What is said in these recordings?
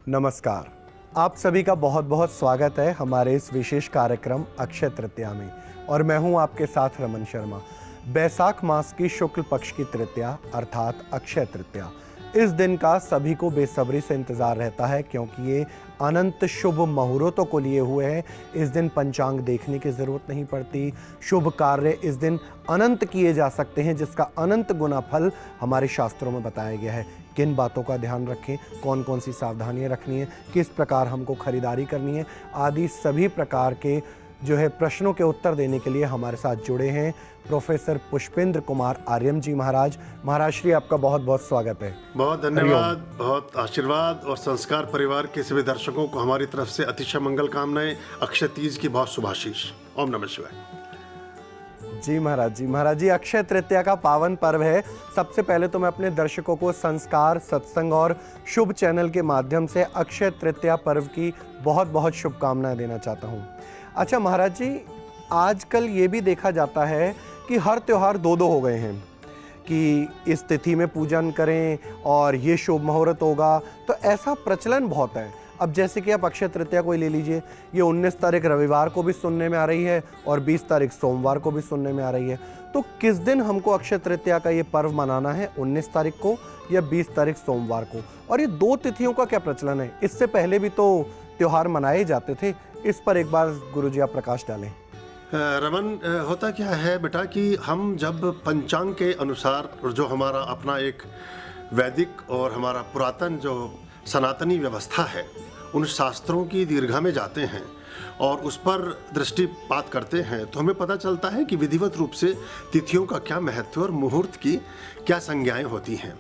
नमस्कार। आप सभी का बहुत बहुत स्वागत है हमारे इस विशेष कार्यक्रम अक्षय तृतीया में, और मैं हूं आपके साथ रमन शर्मा। बैसाख मास की शुक्ल पक्ष की तृतीया अर्थात अक्षय तृतीया, इस दिन का सभी को बेसब्री से इंतजार रहता है, क्योंकि ये अनंत शुभ मुहूर्तों को लिए हुए हैं। इस दिन पंचांग देखने की ज़रूरत नहीं पड़ती। शुभ कार्य इस दिन अनंत किए जा सकते हैं, जिसका अनंत गुना फल हमारे शास्त्रों में बताया गया है। किन बातों का ध्यान रखें, कौन कौन सी सावधानियां रखनी है, किस प्रकार हमको खरीदारी करनी है, आदि सभी प्रकार के प्रश्नों के उत्तर देने के लिए हमारे साथ जुड़े हैं प्रोफेसर पुष्पेंद्र कुमार आर्यम जी महाराज। महाराज श्री, आपका बहुत बहुत स्वागत है। बहुत धन्यवाद, बहुत आशीर्वाद, और संस्कार परिवार के सभी दर्शकों को हमारी तरफ से अतिशय मंगल कामनाएं। अक्षय तीज की बहुत शुभाशीष। ओम नमः शिवाय। जी महाराज जी। महाराज जी, अक्षय तृतीया का पावन पर्व है। सबसे पहले तो मैं अपने दर्शकों को संस्कार, सत्संग और शुभ चैनल के माध्यम से अक्षय तृतीया पर्व की बहुत बहुत शुभकामनाएं देना चाहता हूं। अच्छा महाराज जी, आजकल ये भी देखा जाता है कि हर त्योहार दो दो हो गए हैं कि इस तिथि में पूजन करें और ये शुभ मुहूर्त होगा, तो ऐसा प्रचलन बहुत है। अब जैसे कि आप अक्षय तृतीया को ही ले लीजिए, ये 19 तारीख रविवार को भी सुनने में आ रही है और 20 तारीख सोमवार को भी सुनने में आ रही है। तो किस दिन हमको अक्षय तृतीया का ये पर्व मनाना है, 19 तारीख को या 20 तारीख सोमवार को? और ये दो तिथियों का क्या प्रचलन है? इससे पहले भी तो त्योहार मनाए जाते थे। इस पर एक बार गुरुजी आप प्रकाश डालें। रमन, होता क्या है बेटा कि हम जब पंचांग के अनुसार, जो हमारा अपना एक वैदिक और हमारा पुरातन जो सनातनी व्यवस्था है, उन शास्त्रों की दीर्घा में जाते हैं और उस पर दृष्टिपात करते हैं, तो हमें पता चलता है कि विधिवत रूप से तिथियों का क्या महत्व और मुहूर्त की क्या संज्ञाएं होती हैं।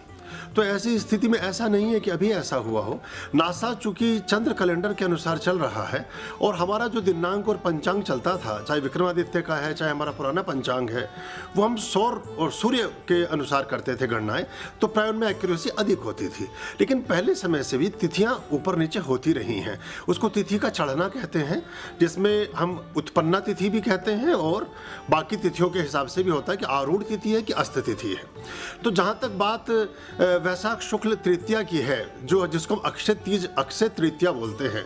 तो ऐसी स्थिति में ऐसा नहीं है कि अभी ऐसा हुआ हो। नासा चूंकि चंद्र कैलेंडर के अनुसार चल रहा है, और हमारा जो दिनांक और पंचांग चलता था, चाहे विक्रमादित्य का है चाहे हमारा पुराना पंचांग है, वो हम सौर और सूर्य के अनुसार करते थे गणनाएं, तो प्राय उनमें एक्यूरेसी अधिक होती थी। लेकिन पहले समय से भी तिथियां ऊपर नीचे होती रही हैं। उसको तिथि का चढ़ना कहते हैं, जिसमें हम उत्पन्ना तिथि भी कहते हैं, और बाकी तिथियों के हिसाब से भी होता है कि आरूढ़ तिथि है कि अस्त तिथि है। तो जहाँ तक बात वैशाख शुक्ल तृतीया की है, जो जिसको हम अक्षय तीज, अक्षय तृतीया बोलते हैं,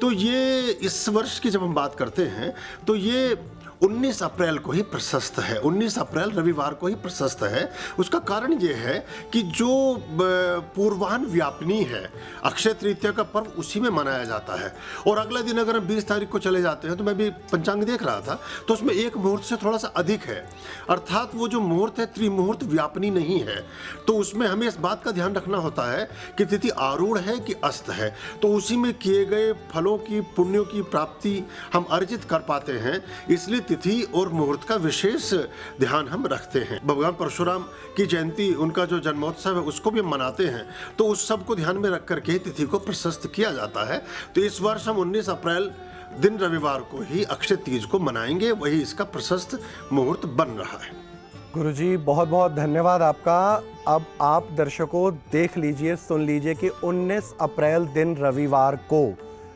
तो ये इस वर्ष की जब हम बात करते हैं तो ये 19 अप्रैल को ही प्रशस्त है। 19 अप्रैल रविवार को ही प्रशस्त है। उसका कारण ये है कि जो पूर्वाह्न व्यापिनी है, अक्षय तृतीया का पर्व उसी में मनाया जाता है। और अगला दिन अगर हम 20 तारीख को चले जाते हैं, तो मैं भी पंचांग देख रहा था, तो उसमें एक मुहूर्त से थोड़ा सा अधिक है, अर्थात वो जो मुहूर्त है त्रिमुहूर्त व्यापिनी नहीं है। तो उसमें हमें इस बात का ध्यान रखना होता है कि तिथि आरूढ़ है कि अस्त है, तो उसी में किए गए फलों की, पुण्यों की प्राप्ति हम अर्जित कर पाते हैं। इसलिए तिथि और मुहूर्त का विशेष ध्यान हम रखते हैं। भगवान परशुराम की जयंती, उनका जो जन्मोत्सव है, उसको भी हम मनाते हैं, तो उस सब को ध्यान में रख करके तिथि को प्रशस्त किया जाता है। तो इस वर्ष हम 19 अप्रैल दिन रविवार को ही अक्षय तीज को मनाएंगे, वही इसका प्रशस्त मुहूर्त बन रहा है। गुरुजी बहुत बहुत धन्यवाद आपका। अब आप दर्शकों देख लीजिए, सुन लीजिए कि 19 अप्रैल दिन रविवार को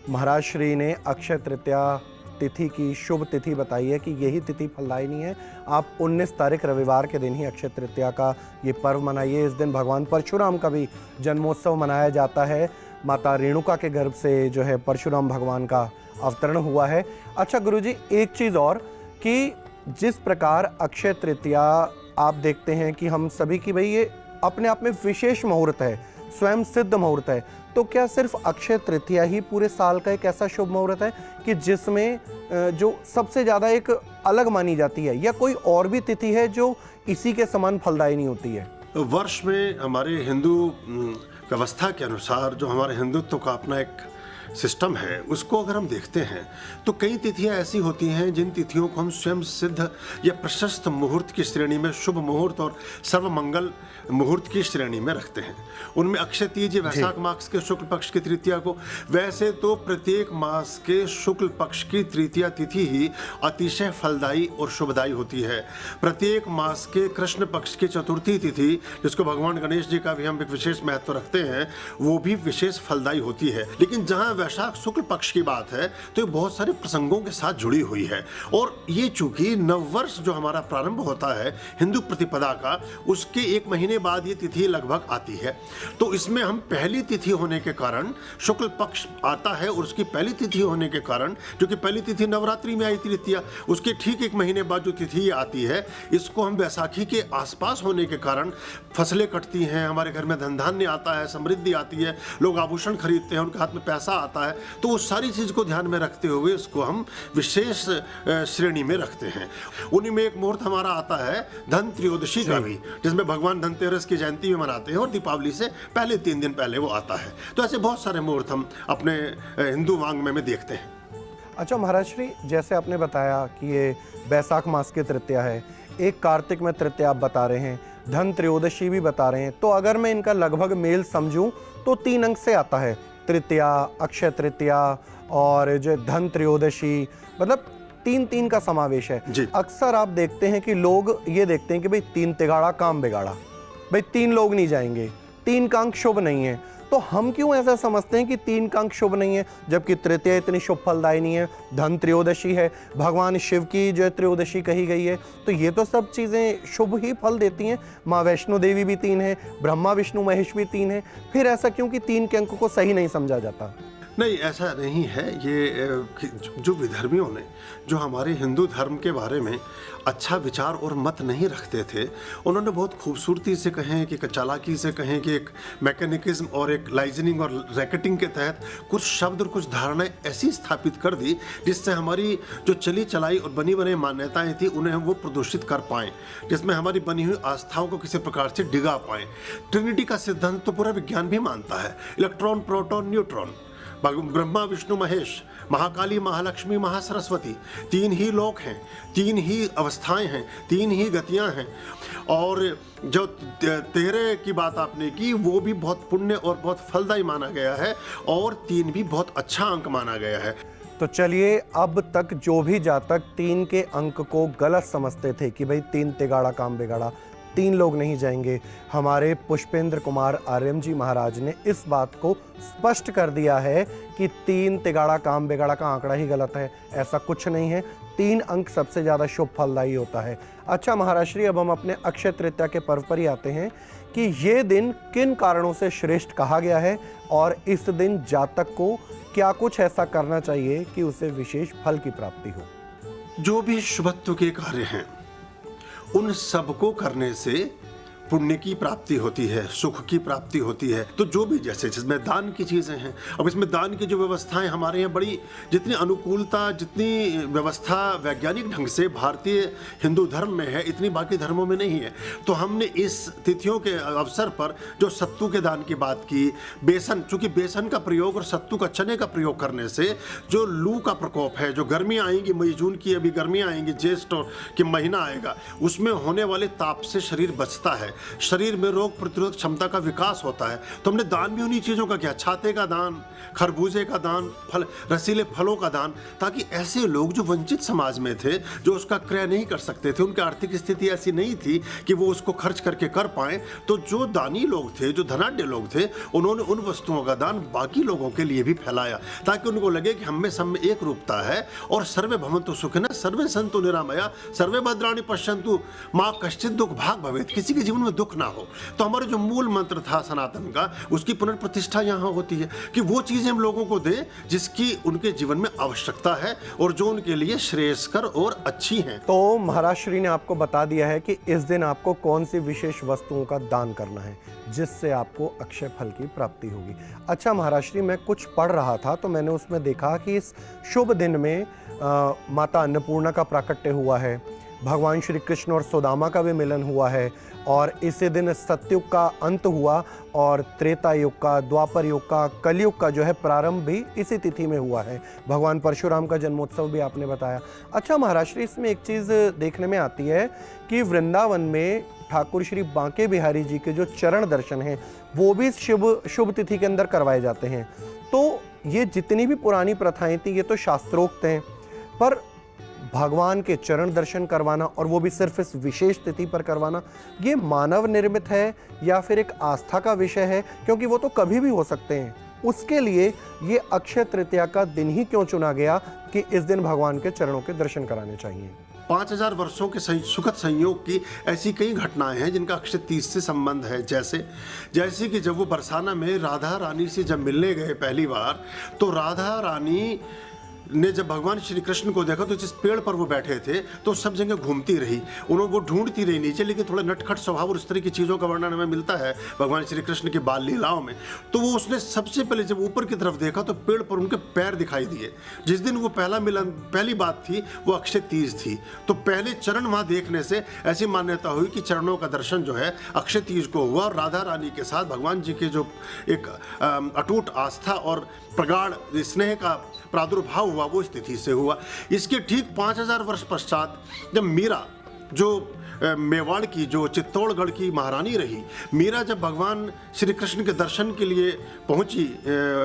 महाराज श्री ने अक्षय तृतीया तिथि की शुभ तिथि बताई है कि यही तिथि फलदायिनी है। आप 19 तारीख रविवार के दिन ही अक्षय तृतीया का ये पर्व मनाइए। इस दिन भगवान परशुराम का भी जन्मोत्सव मनाया जाता है। माता रेणुका के गर्भ से परशुराम भगवान का अवतरण हुआ है। अच्छा गुरुजी, एक चीज़ और कि जिस प्रकार अक्षय तृतीया आप देखते हैं कि हम सभी की भाई ये अपने आप में विशेष मुहूर्त है, स्वयं सिद्ध मुहूर्त है, तो क्या सिर्फ अक्षय तृतीया ही पूरे साल का एक ऐसा शुभ मुहूर्त है कि जिसमें जो सबसे ज़्यादा एक अलग मानी जाती है, या कोई और भी तिथि है जो इसी के समान फलदायिनी होती है? वर्ष में हमारे हिंदू व्यवस्था के अनुसार, जो हमारे हिंदुत्व का अपना एक सिस्टम है, उसको अगर हम देखते हैं तो कई तिथियां ऐसी होती हैं जिन तिथियों को हम स्वयं सिद्ध या प्रशस्त मुहूर्त की श्रेणी में, शुभ मुहूर्त और सर्वमंगल मुहूर्त की श्रेणी में रखते हैं। उनमें अक्षय तीज वैशाख मास के शुक्ल पक्ष की तृतीया को, वैसे तो प्रत्येक मास के शुक्ल पक्ष की तृतीया तिथि ही अतिशय फलदायी और शुभदायी होती है। प्रत्येक मास के कृष्ण पक्ष की चतुर्थी तिथि, जिसको भगवान गणेश जी का भी हम एक विशेष महत्व रखते हैं, वो भी विशेष फलदायी होती है। लेकिन जहाँ वैशाख शुक्ल पक्ष की बात है तो ये बहुत सारे प्रसंगों के साथ जुड़ी हुई है। और ये चूंकि नववर्ष जो हमारा प्रारंभ होता है हिंदू प्रतिपदा का, उसके 1 महीने बाद ये तिथि लगभग आती है। तो इसमें हम पहली तिथि होने के कारण शुक्ल पक्ष आता है, और उसकी पहली तिथि होने के कारण, जो कि पहली तिथि नवरात्रि में आई तृतीया, उसके ठीक 1 महीने बाद जो तिथि आती है, इसको हम बैसाखी के आसपास होने के कारण फसलें कटती हैं, हमारे घर में धन धान्य आता है, समृद्धि आती है, लोग आभूषण खरीदते हैं, उनके हाथ में पैसा आता है। तो उस सारी चीज़ को ध्यान में रखते हुए इसको हम विशेष श्रेणी में रखते हैं। उन्हीं में एक मुहूर्त हमारा आता है धन त्रयोदशी का भी, जिसमें भगवान धनतेरस की जयंती भी मनाते हैं, और दीपावली से पहले 3 दिन पहले वो आता है। तो ऐसे बहुत सारे मुहूर्त हम अपने हिंदू वांग्मय में देखते हैं। अच्छा महाराज श्री, जैसे आपने बताया कि ये बैसाख मास की तृतीया है, एक कार्तिक में तृतीया आप बता रहे हैं, धन त्रयोदशी भी बता रहे हैं, तो अगर मैं इनका लगभग मेल समझूं तो 3 अंक से आता है, तृतीया, अक्षय तृतीया और जो धन त्रयोदशी, मतलब 3 का समावेश है। अक्सर आप देखते हैं कि लोग ये देखते हैं कि भाई 3 तिगाड़ा काम बिगाड़ा, भाई 3 लोग नहीं जाएंगे, 3 का अंक शुभ नहीं है। तो हम क्यों ऐसा समझते हैं कि 3 का अंक शुभ नहीं है, जबकि तृतीया इतनी शुभ फलदायिनी है, धन त्रयोदशी है, भगवान शिव की जो त्रयोदशी कही गई है, तो ये तो सब चीज़ें शुभ ही फल देती हैं। माँ वैष्णो देवी भी 3 है, ब्रह्मा विष्णु महेश भी 3 है, फिर ऐसा क्यों कि 3 के अंक को सही नहीं समझा जाता? नहीं, ऐसा नहीं है। ये जो विधर्मियों ने जो हमारे हिंदू धर्म के बारे में अच्छा विचार और मत नहीं रखते थे, उन्होंने बहुत खूबसूरती से कहें कि चालाकी से कहें कि एक मैकेनिज्म और एक लाइजनिंग और रैकेटिंग के तहत कुछ शब्द और कुछ धारणाएं ऐसी स्थापित कर दी जिससे हमारी जो चली चलाई और बनी बनी मान्यताएं थी उन्हें हम वो प्रदूषित कर पाएँ, जिसमें हमारी बनी हुई आस्थाओं को किसी प्रकार से डिगा पाएँ। ट्रिनिटी का सिद्धांत तो पूरा विज्ञान भी मानता है, electron, proton, neutron, Brahma Vishnu Mahesh, Mahakali, Mahalakshmi, Mahasaraswati, 3 ही लोक हैं, 3 ही अवस्थाएं हैं, 3 ही गतियां हैं। और जो 13 की बात आपने की वो भी बहुत पुण्य और बहुत फलदायी माना गया है, और 3 भी बहुत अच्छा अंक माना गया है। तो चलिए, अब तक जो भी जातक 3 के अंक को गलत समझते थे कि भाई 3 तिगाड़ा काम बिगाड़ा, 3 लोग नहीं जाएंगे, हमारे पुष्पेंद्र कुमार आर्यम जी महाराज ने इस बात को स्पष्ट कर दिया है कि 3 तिगाड़ा काम बिगाड़ा का आंकड़ा ही गलत है। ऐसा कुछ नहीं है, 3 अंक सबसे ज़्यादा शुभ फलदायी होता है। अच्छा महाराज श्री, अब हम अपने अक्षय तृतीया के पर्व पर ही आते हैं कि ये दिन किन कारणों से श्रेष्ठ कहा गया है, और इस दिन जातक को क्या कुछ ऐसा करना चाहिए कि उसे विशेष फल की प्राप्ति हो। जो भी शुभत्व के कार्य हैं उन सबको करने से पुण्य की प्राप्ति होती है, सुख की प्राप्ति होती है। तो जो भी, जैसे जिसमें दान की चीज़ें हैं, अब इसमें दान की जो व्यवस्थाएं हमारे यहाँ बड़ी, जितनी अनुकूलता, जितनी व्यवस्था वैज्ञानिक ढंग से भारतीय हिंदू धर्म में है, इतनी बाकी धर्मों में नहीं है। तो हमने इस तिथियों के अवसर पर जो सत्तू के दान की बात की, बेसन, चूँकि बेसन का प्रयोग और सत्तू का, चने का प्रयोग करने से जो लू का प्रकोप है, जो गर्मियाँ आएंगी, मई जून की अभी गर्मियाँ आएंगी, ज्येष्ठ के महीना आएगा, उसमें होने वाले ताप से शरीर बचता है, शरीर में रोग प्रतिरोधक क्षमता का विकास होता है। तो हमने दान भी उन्हीं चीज़ों का किया, छाते का दान, खरबूजे का दान, फल, रसीले फलों का दान, ताकि ऐसे लोग जो वंचित समाज में थे, जो उसका क्रय नहीं कर सकते थे, उनकी आर्थिक स्थिति ऐसी नहीं थी कि वो उसको खर्च करके कर पाएं, तो जो दानी लोग थे, जो धनाढ्य लोग थे, उन्होंने उन वस्तुओं का दान बाकी लोगों के लिए भी फैलाया, ताकि उनको लगे कि हम में सब में एक रूपता है, और सर्वे भवन्तु सुखिनः सर्वे सन्तु निरामया सर्वे भद्राणि पश्यन्तु माँ कश्चित् दुख भाग भवेत्, किसी के जीवन में दुख ना हो। तो हमारा जो मूल मंत्र था सनातन का, उसकी पुनर्प्रतिष्ठा यहाँ होती है कि वो चीज़ें हम लोगों को दें जिसकी उनके जीवन में आवश्यकता है और जो उनके लिए श्रेयस्कर और अच्छी हैं। तो महाराज श्री ने आपको बता दिया है कि इस दिन आपको कौन सी विशेष वस्तुओं का दान करना है जिससे आपको अक्षय फल की प्राप्ति होगी। अच्छा महाराज श्री, मैं कुछ पढ़ रहा था तो मैंने उसमें देखा कि इस शुभ दिन में माता अन्नपूर्णा का प्राकट्य हुआ है, भगवान श्री कृष्ण और सुदामा का भी मिलन हुआ है, और इसी दिन सतयुग का अंत हुआ और त्रेता युग का, द्वापर युग का, कलयुग का जो है प्रारंभ भी इसी तिथि में हुआ है। भगवान परशुराम का जन्मोत्सव भी आपने बताया। अच्छा महाराज श्री, इसमें एक चीज़ देखने में आती है कि वृंदावन में ठाकुर श्री बांके बिहारी जी के जो चरण दर्शन हैं वो भी शुभ तिथि के अंदर करवाए जाते हैं। तो ये जितनी भी पुरानी प्रथाएं थी ये तो शास्त्रोक्त हैं, पर भगवान के चरण दर्शन करवाना और वो भी सिर्फ इस विशेष तिथि पर करवाना, ये मानव निर्मित है या फिर एक आस्था का विषय है? क्योंकि वो तो कभी भी हो सकते हैं। उसके लिए ये अक्षय तृतीया का दिन ही क्यों चुना गया कि इस दिन भगवान के चरणों के दर्शन कराने चाहिए? 5000 वर्षों के सुखद संयोग की ऐसी कई घटनाएं हैं जिनका अक्षय तीज से संबंध है। जैसे कि जब वो बरसाना में राधा रानी से जब मिलने गए पहली बार, तो राधा रानी ने जब भगवान श्री कृष्ण को देखा तो जिस पेड़ पर वो बैठे थे तो सब जगह घूमती रही, वो ढूंढती रही नीचे, लेकिन थोड़ा नटखट स्वभाव और इस तरह की चीज़ों का वर्णन हमें मिलता है भगवान श्री कृष्ण की बाल लीलाओं में। तो वो उसने सबसे पहले जब ऊपर की तरफ देखा तो पेड़ पर उनके पैर दिखाई दिए। जिस दिन वो पहली बात थी वो अक्षय तीज थी, तो पहले चरण वहाँ देखने से ऐसी मान्यता हुई कि चरणों का दर्शन जो है अक्षय तीज को हुआ, और राधा रानी के साथ भगवान जी के जो एक अटूट आस्था और प्रगाढ़ स्नेह का प्रादुर्भाव हुआ वो स्थिति से हुआ। इसके ठीक 5000 वर्ष पश्चात जब मीरा, जो मेवाड़ की, जो चित्तौड़गढ़ की महारानी रही, मीरा जब भगवान श्री कृष्ण के दर्शन के लिए पहुंची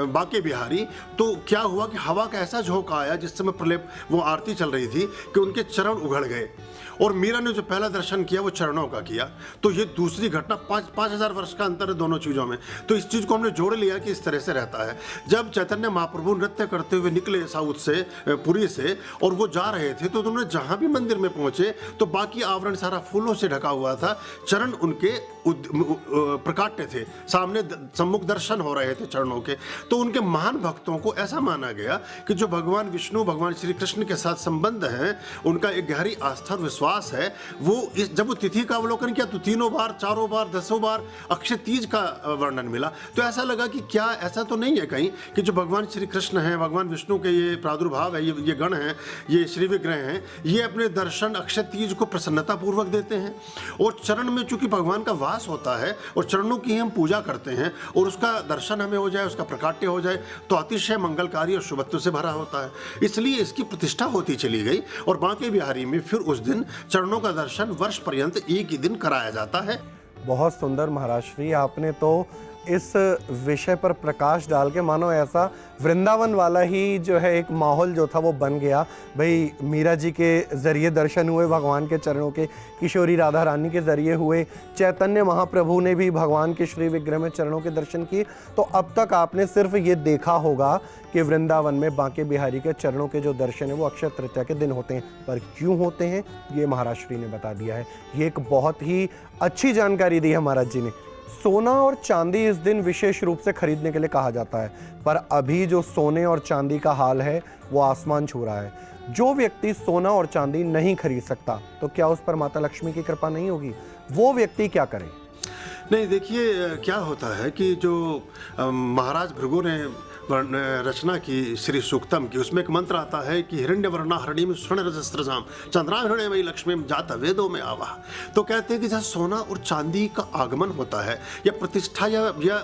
बांके बिहारी, तो क्या हुआ कि हवा का ऐसा झोंका आया जिस समय प्रलेप वो आरती चल रही थी कि उनके चरण उघड़ गए, और मीरा ने जो पहला दर्शन किया वो चरणों का किया। तो ये दूसरी घटना, 5000 वर्ष का अंतर है दोनों चीज़ों में। तो इस चीज़ को हमने जोड़ लिया कि इस तरह से रहता है। जब चैतन्य महाप्रभु नृत्य करते हुए निकले साउथ से, पुरी से, और वो जा रहे थे, तो उन्होंने जहाँ भी मंदिर में पहुँचे तो बाकी आवरण सारा फूलों से ढका हुआ था, चरण उनके प्रकाट्य थे, सामने सम्मुख दर्शन हो रहे थे चरणों के। तो उनके महान भक्तों को ऐसा माना गया कि जो भगवान विष्णु, भगवान श्री कृष्ण के साथ संबंध है, उनका एक गहरी आस्था और विश्वास है, वो जब वो तिथि का अवलोकन किया तो 3 बार, 4 बार, 10 बार अक्षय तीज का वर्णन मिला। तो ऐसा लगा कि क्या ऐसा तो नहीं है कहीं कि जो भगवान श्री कृष्ण हैं, भगवान विष्णु के ये प्रादुर्भाव है, ये गण हैं, ये श्री विग्रह हैं, ये अपने दर्शन अक्षय तीज को प्रसन्नता पूर्वक देते हैं, और चरण में चूंकि भगवान का वास होता है और चरणों की हम पूजा करते हैं और उसका दर्शन हमें हो जाए, उसका प्रकाट्य हो जाए, तो अतिशय मंगलकारी और शुभत्व से भरा होता है। इसलिए इसकी प्रतिष्ठा होती चली गई, और बांके बिहारी में फिर उस दिन चरणों का दर्शन वर्ष पर्यंत एक ही दिन कराया जाता है। बहुत सुंदर महाराज श्री, आपने तो इस विषय पर प्रकाश डाल के मानो ऐसा वृंदावन वाला ही जो है एक माहौल जो था वो बन गया। भाई मीरा जी के ज़रिए दर्शन हुए भगवान के चरणों के, किशोरी राधा रानी के ज़रिए हुए, चैतन्य महाप्रभु ने भी भगवान के श्री विग्रह में चरणों के दर्शन किए। तो अब तक आपने सिर्फ ये देखा होगा कि वृंदावन में बांके बिहारी के चरणों के जो दर्शन है वो अक्षय तृतीया के दिन होते हैं, पर क्यों होते हैं ये महाराज श्री ने बता दिया है। ये एक बहुत ही अच्छी जानकारी दी है महाराज जी ने। सोना और चांदी इस दिन विशेष रूप से खरीदने के लिए कहा जाता है, पर अभी जो सोने और चांदी का हाल है वो आसमान छू रहा है। जो व्यक्ति सोना और चांदी नहीं खरीद सकता तो क्या उस पर माता लक्ष्मी की कृपा नहीं होगी? वो व्यक्ति क्या करे? नहीं, देखिए क्या होता है कि जो महाराज भृगु ने रचना की श्री सूक्तम की, उसमें एक मंत्र आता है कि हिरण्यवर्णा हरिणीम स्वर्ण रजस्त्रजाम चंद्राहिरण्यमयी लक्ष्मी जाता वेदों में आवाह। तो कहते हैं कि जहाँ सोना और चांदी का आगमन होता है या प्रतिष्ठा या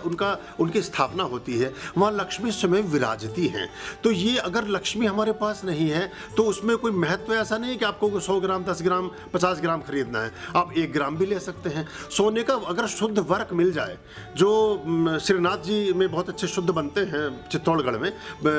उनकी स्थापना होती है, वहाँ लक्ष्मी स्वयं विराजती हैं। तो ये अगर लक्ष्मी हमारे पास नहीं है तो उसमें कोई महत्व ऐसा नहीं है कि आपको 100 ग्राम, 10 ग्राम, 50 ग्राम खरीदना है, आप 1 ग्राम भी ले सकते हैं। सोने का अगर शुद्ध वर्क मिल जाए, जो श्रीनाथ जी में बहुत अच्छे शुद्ध बनते हैं चित्तौड़गढ़ में,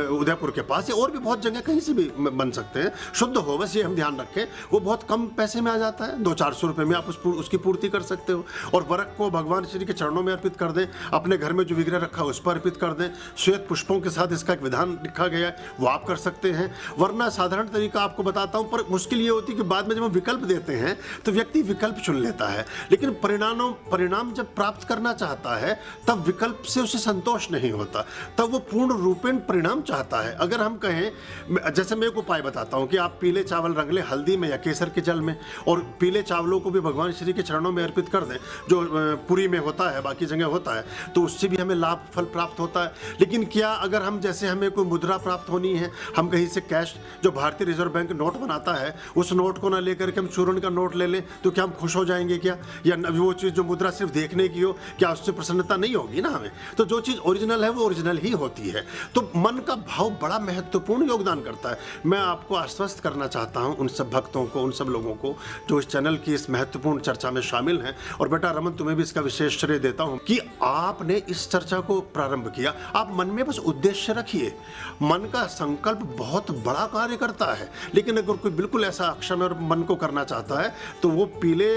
उदयपुर के पास, और भी बहुत जगह कहीं से भी बन सकते हैं, शुद्ध हो, बस ये हम ध्यान रखें। वो बहुत कम पैसे में आ जाता है, 200-400 रुपये में आप उसकी पूर्ति कर सकते हो। और वर्क को भगवान श्री के चरणों में अर्पित कर दें, अपने घर में जो विग्रह रखा है उस पर अर्पित कर दें। श्वेत पुष्पों के साथ इसका एक विधान लिखा गया है, वो आप कर सकते हैं। वरना साधारण तरीका आपको बताता हूँ, पर मुश्किल ये होती है कि बाद में जब हम विकल्प देते हैं तो व्यक्ति विकल्प चुन लेता है, लेकिन परिणाम जब प्राप्त करना चाहता है तब विकल्प से उसे संतोष नहीं होता, तब वो पूर्ण रूपेण परिणाम चाहता है। अगर हम कहें, जैसे मैं एक उपाय बताता हूं कि आप पीले चावल रंग लें हल्दी में या केसर के जल में, और पीले चावलों को भी भगवान श्री के चरणों में अर्पित कर दें, जो पुरी में होता है, बाकी जगह होता है, तो उससे भी हमें लाभ फल प्राप्त होता है। लेकिन क्या अगर हम, जैसे हमें कोई मुद्रा प्राप्त होनी है, हम कहीं से कैश, जो भारतीय रिजर्व बैंक नोट बनाता है, उस नोट को ना लेकर के हम चूर्ण का नोट ले लें, तो क्या हम खुश हो जाएंगे क्या? या वो चीज़ जो मुद्रा सिर्फ देखने की हो, क्या उससे प्रसन्नता नहीं होगी ना हमें? तो जो चीज़ ओरिजिनल है वो ओरिजिनल ही होती है। है। तो मन का भाव बड़ा महत्वपूर्ण योगदान करता है। मैं आपको आश्वस्त करना चाहता हूं उन सब भक्तों को, उन सब लोगों को जो इस चैनल की इस महत्वपूर्ण चर्चा में शामिल हैं, और बेटा रमन तुम्हें भी इसका विशेष श्रेय देता हूं कि आपने इस चर्चा को प्रारंभ किया। आप मन में बस उद्देश्य रखिए। मन का संकल्प बहुत बड़ा कार्य करता है, लेकिन अगर कोई बिल्कुल ऐसा अक्षम और मन को करना चाहता है तो वो पीले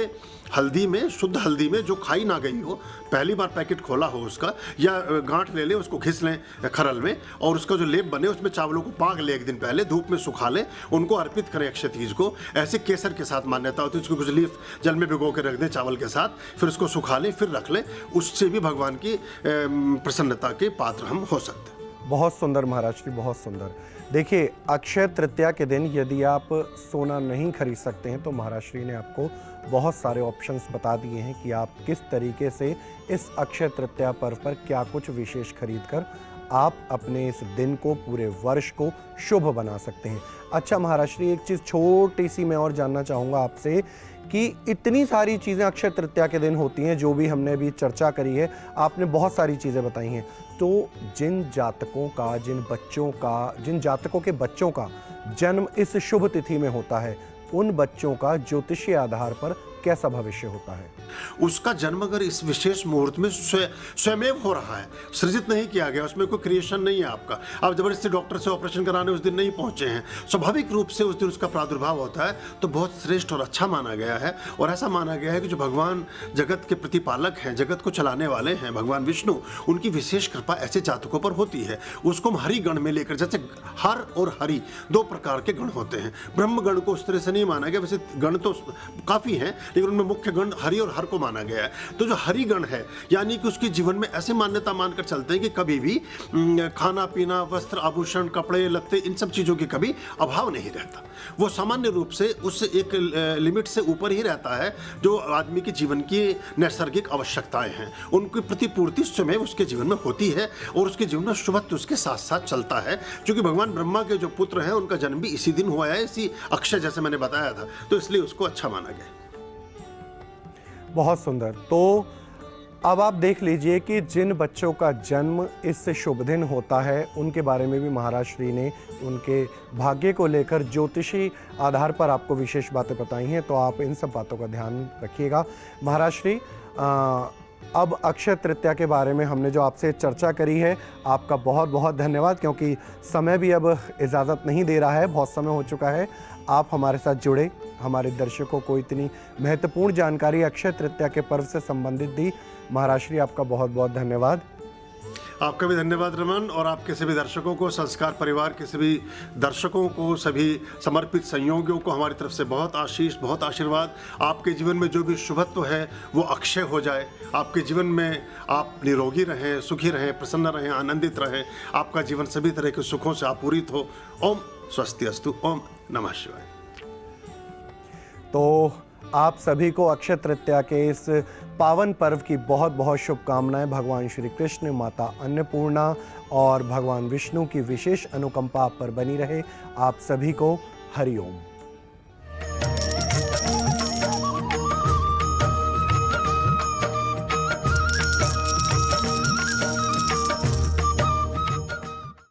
हल्दी में, शुद्ध हल्दी में जो खाई ना गई हो, पहली बार पैकेट खोला हो उसका, या गांठ ले ले, उसको घिस लें खरल में, और उसका जो लेप बने उसमें चावलों को पाग ले, एक दिन पहले धूप में सुखा लें, उनको अर्पित करें अक्षय तीज को। ऐसे केसर के साथ मान्यता होती है, उसको कुछ लीफ जल में भिगो के रख दें चावल के साथ, फिर उसको सुखा लें, फिर रख लें। उससे भी भगवान की प्रसन्नता के पात्र हम हो सकते हैं। बहुत सुंदर महाराज श्री, बहुत सुंदर। देखिए, अक्षय तृतीया के दिन यदि आप सोना नहीं खरीद सकते हैं तो महाराज श्री ने आपको बहुत सारे ऑप्शंस बता दिए हैं कि आप किस तरीके से इस अक्षय तृतीया पर्व पर क्या कुछ विशेष खरीद कर आप अपने इस दिन को, पूरे वर्ष को शुभ बना सकते हैं। अच्छा महाराज श्री, एक चीज़ छोटी सी मैं और जानना चाहूँगा आपसे कि इतनी सारी चीज़ें अक्षय तृतीया के दिन होती हैं, जो भी हमने अभी चर्चा करी है, आपने बहुत सारी चीज़ें बताई हैं, तो जिन जातकों का, जिन जातकों के बच्चों का जन्म इस शुभ तिथि में होता है, उन बच्चों का ज्योतिषीय आधार पर कैसा भविष्य होता है? उसका जन्म अगर इस विशेष मुहूर्त में स्वयमेव हो रहा है, सृजित नहीं किया गया, उसमें कोई क्रिएशन नहीं है आपका, आप जबरदस्ती डॉक्टर से ऑपरेशन कराने उस दिन नहीं पहुंचे हैं, स्वाभाविक रूप से उस दिन उसका प्रादुर्भाव होता है, तो बहुत श्रेष्ठ और अच्छा माना गया है। और ऐसा माना गया है कि जो भगवान जगत के प्रतिपालक हैं, जगत को चलाने वाले हैं, भगवान विष्णु, उनकी विशेष कृपा ऐसे जातकों पर होती है। उसको हम हरि गण में लेकर, जैसे हर और हरि दो प्रकार के गण होते हैं, ब्रह्म गण को उस तरह से नहीं माना गया, वैसे गण तो काफ़ी हैं, लेकिन उनमें मुख्य गण हरि और हर को माना गया है। तो जो हरि गण है, यानी कि उसके जीवन में ऐसे मान्यता मानकर चलते हैं कि कभी भी खाना पीना, वस्त्र आभूषण, कपड़े लत्ते, इन सब चीज़ों की कभी अभाव नहीं रहता। वो सामान्य रूप से उस एक लिमिट से ऊपर ही रहता है जो आदमी के जीवन की नैसर्गिक आवश्यकताएं हैं, उनकी प्रतिपूर्ति स्वयं उसके जीवन में होती है, और उसके जीवन में शुभत्व उसके साथ साथ चलता है। क्योंकि भगवान ब्रह्मा के जो पुत्र हैं उनका जन्म भी इसी दिन हुआ है, इसी अक्षय, जैसे मैंने बताया था, तो इसलिए उसको अच्छा माना गया। बहुत सुंदर। तो अब आप देख लीजिए कि जिन बच्चों का जन्म इस शुभ दिन होता है, उनके बारे में भी महाराज श्री ने उनके भाग्य को लेकर ज्योतिषी आधार पर आपको विशेष बातें बताई हैं, तो आप इन सब बातों का ध्यान रखिएगा। महाराज श्री, अब अक्षय तृतीया के बारे में हमने जो आपसे चर्चा करी है, आपका बहुत बहुत धन्यवाद, क्योंकि समय भी अब इजाज़त नहीं दे रहा है, बहुत समय हो चुका है। आप हमारे साथ जुड़े, हमारे दर्शकों को इतनी महत्वपूर्ण जानकारी अक्षय तृतीया के पर्व से संबंधित दी। महाराज श्री, आपका बहुत बहुत धन्यवाद। आपका भी धन्यवाद रमन, और आपके सभी दर्शकों को, संस्कार परिवार के सभी दर्शकों को, सभी समर्पित संयोगियों को हमारी तरफ से बहुत आशीष, बहुत आशीर्वाद। आपके जीवन में जो भी शुभत्व है वो अक्षय हो जाए। आपके जीवन में आप निरोगी रहें, सुखी रहें, प्रसन्न रहें, आनंदित रहें। आपका जीवन सभी तरह के सुखों से आपूरित हो। ओम स्वस्ति अस्तु। ओम नमः शिवाय। तो आप सभी को अक्षय तृतीया के इस पावन पर्व की बहुत बहुत शुभकामनाएं। भगवान श्री कृष्ण, माता अन्नपूर्णा और भगवान विष्णु की विशेष अनुकंपा आप पर बनी रहे। आप सभी को हरि ओम।